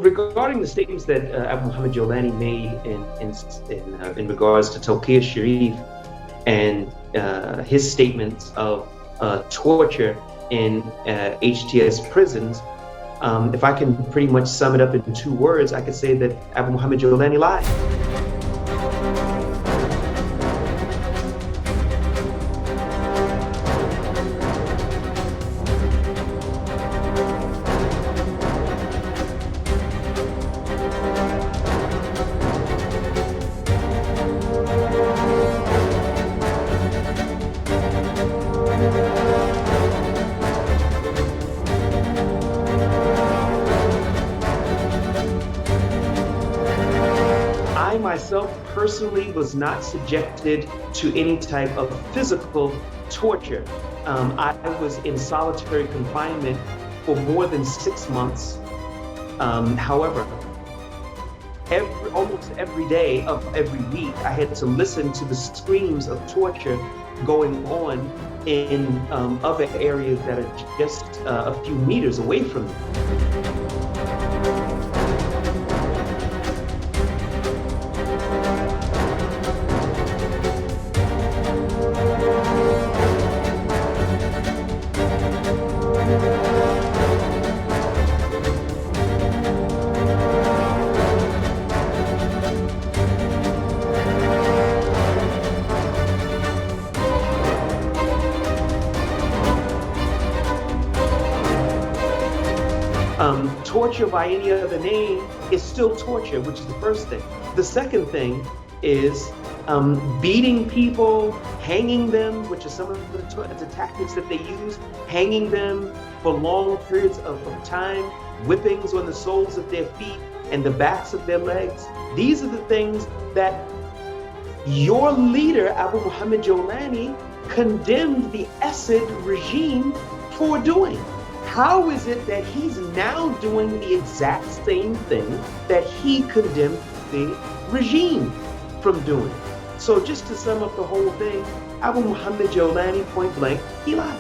regarding the statements that Abu Muhammad Jolani made in regards to Tawqir Sharif and his statements of torture in HTS prisons, if I can pretty much sum it up in 2 words, I could say that Abu Muhammad Jolani lied. I myself personally was not subjected to any type of physical torture. I was in solitary confinement for more than 6 months. However, almost every day of every week, I had to listen to the screams of torture going on in other areas that are just a few meters away from me. Torture by any other name is still torture, which is the first thing. The second thing is beating people, hanging them, which are some of the tactics that they use, hanging them for long periods of time, whippings on the soles of their feet and the backs of their legs. These are the things that your leader, Abu Muhammad Jolani, condemned the Assad regime for doing. How is it that he's now doing the exact same thing that he condemned the regime from doing? So just to sum up the whole thing, Abu Muhammad Jolani, point blank, he lied.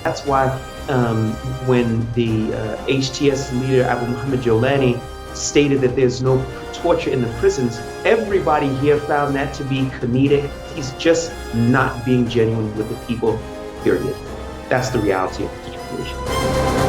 That's why when the HTS leader, Abu Muhammad Jolani, stated that there's no torture in the prisons, everybody here found that to be comedic. He's just not being genuine with the people, period. That's the reality of the situation.